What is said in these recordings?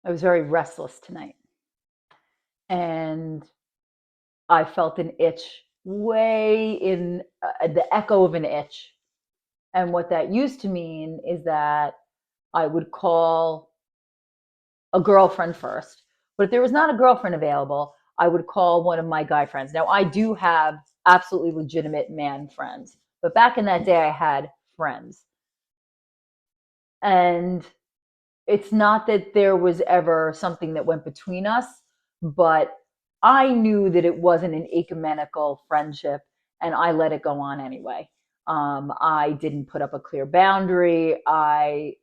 I was very restless tonight, and I felt an itch way in the echo of an itch. And what that used to mean is that I would call a girlfriend first. But if there was not a girlfriend available, I would call one of my guy friends. Now, I do have absolutely legitimate man friends, but back in that day, I had friends. And it's not that there was ever something that went between us, but I knew that it wasn't an ecumenical friendship, and I let it go on anyway. I didn't put up a clear boundary. I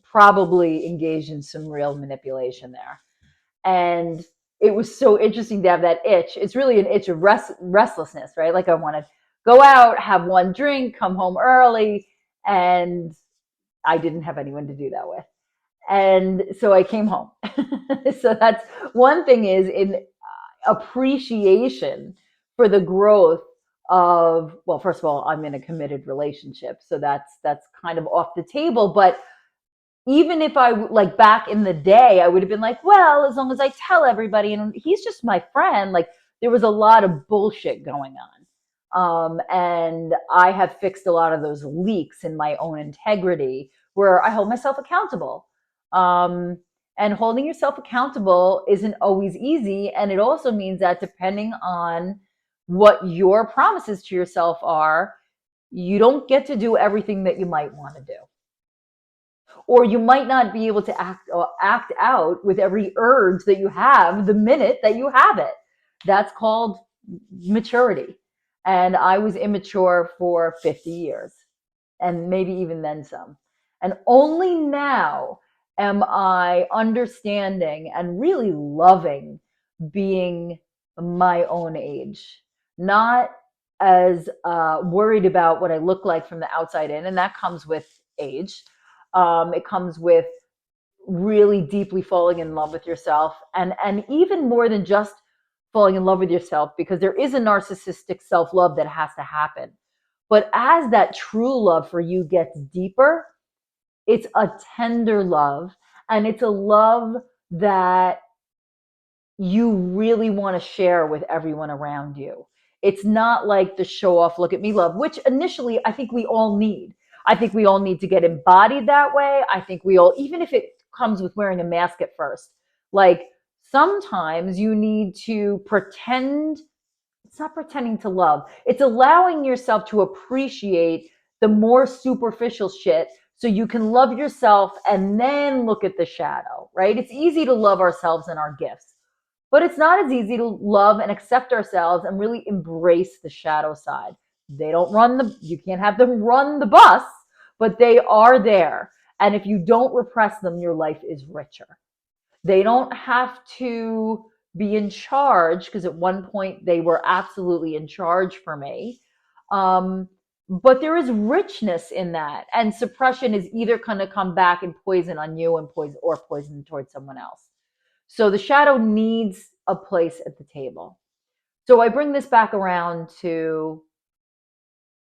probably engaged in some real manipulation there. And it was so interesting to have that itch. It's really an itch of restlessness, right? Like I want to go out, have one drink, come home early, and I didn't have anyone to do that with. And so I came home. So that's one thing, is in appreciation for the growth of, well, first of all, I'm in a committed relationship, so that's kind of off the table. But even if I, like, back in the day, I would have been like, well, as long as I tell everybody and he's just my friend, like, there was a lot of bullshit going on. And I have fixed a lot of those leaks in my own integrity where I hold myself accountable. Um, and holding yourself accountable isn't always easy. And it also means that depending on what your promises to yourself are, you don't get to do everything that you might want to do, or you might not be able to act out with every urge that you have the minute that you have it. That's called maturity. And I was immature for 50 years, and maybe even then some. And only now am I understanding and really loving being my own age, not as worried about what I look like from the outside in. And that comes with age. It comes with really deeply falling in love with yourself, and even more than just falling in love with yourself, because there is a narcissistic self-love that has to happen. But as that true love for you gets deeper, it's a tender love, and it's a love that you really want to share with everyone around you. It's not like the show off, look at me love, which initially I think we all need. I think we all need to get embodied that way. I think we all, even if it comes with wearing a mask at first, like, sometimes you need to pretend. It's not pretending to love, it's allowing yourself to appreciate the more superficial shit so you can love yourself and then look at the shadow, right? It's easy to love ourselves and our gifts, but it's not as easy to love and accept ourselves and really embrace the shadow side. They don't run you can't have them run the bus, but they are there. And if you don't repress them, your life is richer. They don't have to be in charge, because at one point they were absolutely in charge for me. But there is richness in that. And suppression is either going to come back and poison on you and poison towards someone else. So the shadow needs a place at the table. So I bring this back around to,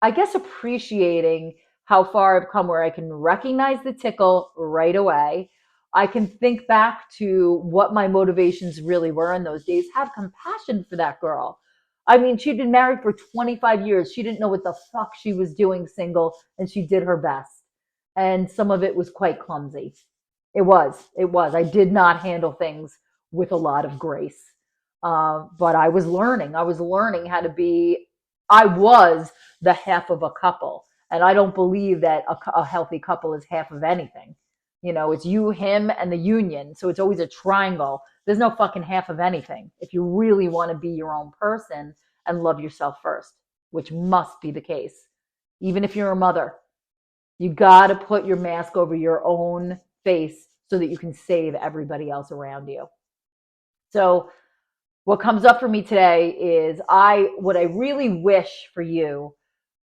I guess, appreciating how far I've come, where I can recognize the tickle right away. I can think back to what my motivations really were in those days, have compassion for that girl. I mean, she'd been married for 25 years. She didn't know what the fuck she was doing single, and she did her best. And some of it was quite clumsy. It was. It was. I did not handle things with a lot of grace. But I was learning. I was learning how to be, I was the half of a couple. And I don't believe that a healthy couple is half of anything. You know, it's you, him, and the union. So it's always a triangle. There's no fucking half of anything if you really want to be your own person and love yourself first, which must be the case. Even if you're a mother, you got to put your mask over your own face so that you can save everybody else around you. So what comes up for me today is, what I really wish for you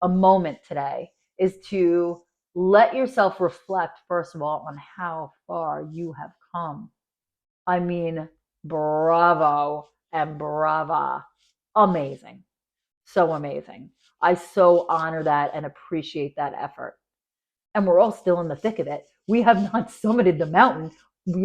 a moment today is to let yourself reflect, first of all, on how far you have come. I mean, bravo and brava. Amazing. So amazing. I so honor that and appreciate that effort. And we're all still in the thick of it. We have not summited the mountain.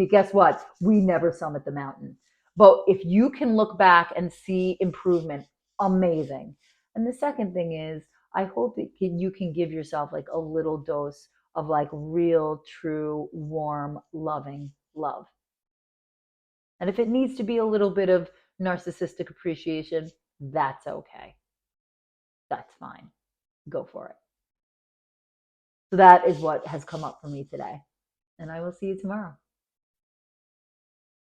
guess what? We never summit the mountain. But if you can look back and see improvement, amazing. And the second thing is, I hope that you can give yourself like a little dose of like real, true, warm, loving love. And if it needs to be a little bit of narcissistic appreciation, that's okay. That's fine. Go for it. So that is what has come up for me today. And I will see you tomorrow.